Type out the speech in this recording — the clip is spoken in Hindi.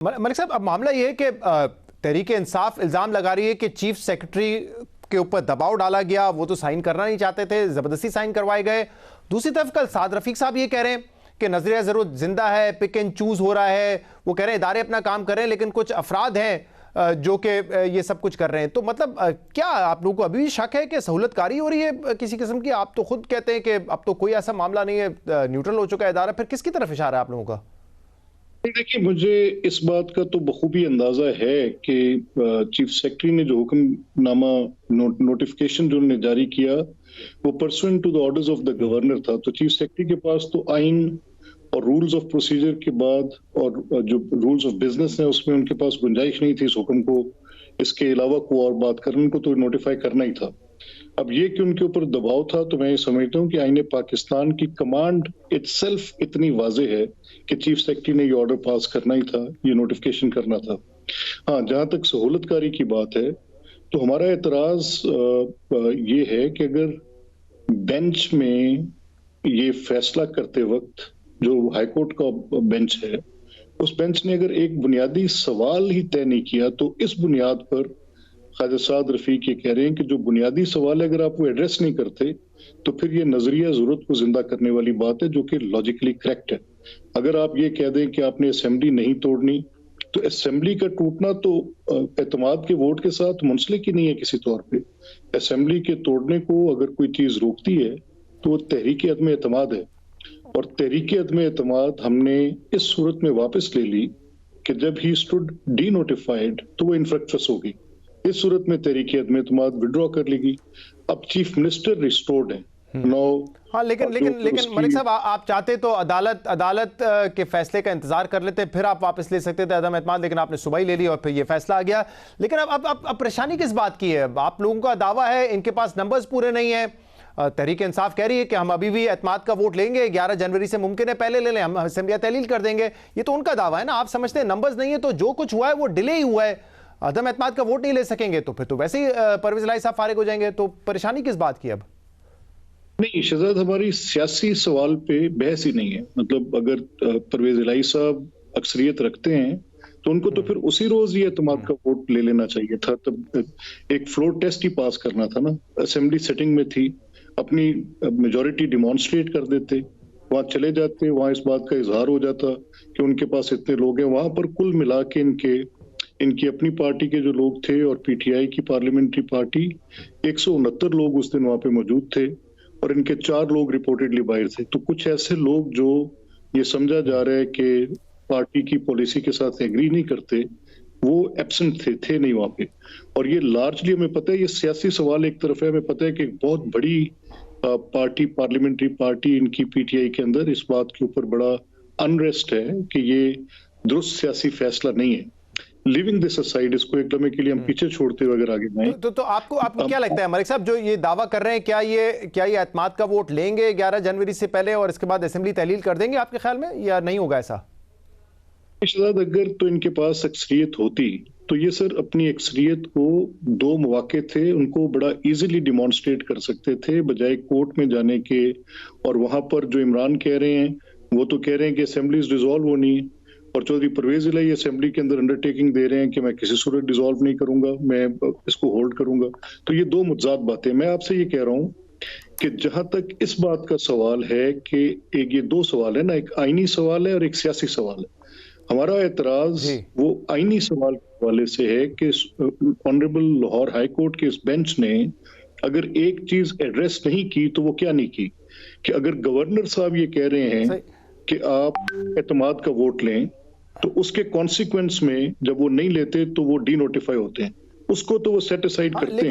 मलिक साहब, अब मामला ये है कि तहरीक इंसाफ इल्ज़ाम लगा रही है कि चीफ सेक्रेटरी के ऊपर दबाव डाला गया, वो तो साइन करना नहीं चाहते थे, ज़बरदस्ती साइन करवाए गए। दूसरी तरफ कल साद रफीक साहब ये कह रहे हैं कि नजरिया ज़रूर जिंदा है, पिक एंड चूज़ हो रहा है। वो कह रहे हैं इदारे अपना काम कर रहे हैं, लेकिन कुछ अफराद हैं जो कि ये सब कुछ कर रहे हैं। तो मतलब क्या आप लोगों को अभी भी शक है कि सहूलतकारी हो रही है किसी किस्म की? आप तो खुद कहते हैं कि अब तो कोई ऐसा मामला नहीं है, न्यूट्रल हो चुका है इदारा, फिर किसकी तरफ इशारा है आप लोगों का? देखिए, मुझे इस बात का तो बखूबी अंदाजा है कि चीफ सेक्रेटरी ने जो हुक्मनामा नोटिफिकेशन जो उन्होंने जारी किया वो pursuant to the orders of the governor था। तो चीफ सेक्रेटरी के पास तो आइन और रूल्स ऑफ प्रोसीजर के बाद और जो रूल्स ऑफ बिजनेस है उसमें उनके पास गुंजाइश नहीं थी इस हुक्म को, इसके अलावा कोई और बात करने को तो नोटिफाई करना ही था। अब ये कि उनके ऊपर दबाव था, तो मैं ये समझता हूँ कि आईने पाकिस्तान की कमांड इटसेल्फ इतनी वाजे है कि चीफ सेक्रेटरी ने ये ऑर्डर पास करना ही था, ये नोटिफिकेशन करना था। हाँ, जहां तक सहूलतकारी की बात है तो हमारा एतराज ये है कि अगर बेंच में ये फैसला करते वक्त जो हाईकोर्ट का बेंच है, उस बेंच ने अगर एक बुनियादी सवाल ही तय नहीं किया, तो इस बुनियाद पर ख्वाजा साद रफीक ये कह रहे हैं कि जो बुनियादी सवाल है अगर आप वो एड्रेस नहीं करते तो फिर ये नजरिया जरूरत को जिंदा करने वाली बात है, जो कि लॉजिकली करेक्ट है। अगर आप ये कह दें कि आपने असेंबली नहीं तोड़नी, तो असेंबली का टूटना तो एतमाद के वोट के साथ मुंसलिक ही नहीं है किसी तौर पे। असेंबली के तोड़ने को अगर कोई चीज रोकती है तो वो तहरीक अदम एतमाद है, और तहरीक अदम एतमाद हमने इस सूरत में वापस ले ली कि जब ही स्टूड डी नोटिफाइड तो वो इनफ्रक्चुअस होगी। इस सूरत में तहरीक अदम एतमाद विड्रॉ कर लेगी। अब चीफ मिनिस्टर रिस्टोर्ड है नो। हाँ, लेकिन मलिक साहब, आप चाहते तो अदालत के फैसले का इंतजार कर लेते, फिर आप वापस ले सकते थे अदम एतमाद, लेकिन आपने सुबह ही ले ली और फिर ये फैसला आ गया। लेकिन अब परेशानी किस बात की है? आप लोगों का दावा है इनके पास नंबर्स पूरे नहीं है। तहरीक इंसाफ कह रही है कि हम अभी भी एतमाद का वोट लेंगे, 11 जनवरी से मुमकिन है पहले ले लें, हम असेंबली तहलील कर देंगे। ये तो उनका दावा है ना। आप समझते हैं नंबर्स नहीं है तो जो कुछ हुआ है वो डिले ही हुआ है, अदम एतमाद का वोट नहीं ले सकेंगे तो फिर तो वैसे ही परवेज इलाही साहब फारिग हो जाएंगे। तो परेशानी किस बात की अब? नहीं शहजाद, हमारी सियासी सवाल पे बहस ही नहीं है। मतलब अगर परवेज इलाही साहब अक्सरियत रखते हैं तो उनको तो फिर उसी रोज ही एतमाद का वोट ले लेना चाहिए था। तब एक फ्लोर टेस्ट ही पास करना था ना। असेंबली सेटिंग में थी, अपनी मेजॉरिटी डिमॉन्स्ट्रेट कर देते, वहां चले जाते, वहां इस बात का इजहार हो जाता कि उनके पास इतने लोग हैं। वहां पर कुल मिला के इनकी अपनी पार्टी के जो लोग थे और पीटीआई की पार्लियामेंट्री पार्टी 169 लोग उस दिन वहां पे मौजूद थे, और इनके 4 लोग रिपोर्टेडली बाहर थे। तो कुछ ऐसे लोग जो ये समझा जा रहा है कि पार्टी की पॉलिसी के साथ एग्री नहीं करते, वो एब्सेंट थे नहीं वहां पे। और ये लार्जली हमें पता है, ये सियासी सवाल एक तरफ है, हमें पता है कि एक बहुत बड़ी पार्टी, पार्लियामेंट्री पार्टी इनकी पीटीआई के अंदर इस बात के ऊपर बड़ा अनरेस्ट है कि ये दुरुस्त सियासी फैसला नहीं है। लिविंग दिस असाइड, इसको एक लम्हे के लिए हम पीछे छोड़ते हुए अगर आगे बढ़ें तो आपको क्या लगता है मलिक साहब, जो ये दावा कर रहे हैं, क्या ये एतमाद का वोट लेंगे 11 जनवरी से पहले और इसके बाद असेंबली तहलील कर देंगे आपके ख्याल में, या नहीं होगा ऐसा? अगर तो इनके पास अक्सरियत होती तो ये सर अपनी अक्सरियत को 2 मौके थे, उनको बड़ा इजीली डिमॉन्स्ट्रेट कर सकते थे बजाय कोर्ट में जाने के। और वहां पर जो इमरान कह रहे हैं वो तो कह रहे हैं कि असेंबलीज डिसॉल्व होनी है, और चौधरी परवेज इलाही असेंबली के अंदर अंडरटेकिंग दे रहे हैं कि मैं किसी सूरत डिसॉल्व नहीं करूंगा, मैं इसको होल्ड करूंगा। तो ये 2 मुतजाद बातें। मैं आपसे ये कह रहा हूं कि जहां तक इस बात का सवाल है कि एक ये 2 सवाल है ना, एक आईनी सवाल है और एक सियासी सवाल है। हमारा एतराज वो आईनी सवाल के हवाले से है कि ऑनरेबल लाहौर हाई कोर्ट के इस बेंच ने अगर एक चीज एड्रेस नहीं की तो वो क्या नहीं की, कि अगर गवर्नर साहब ये कह रहे हैं कि आप एतमाद का वोट लें, तो उसके कॉन्सिक्वेंस में जब वो नहीं लेते तो वो डी नोटिफाई होते हैं, उसको तो वो सेट असाइड करते हैं।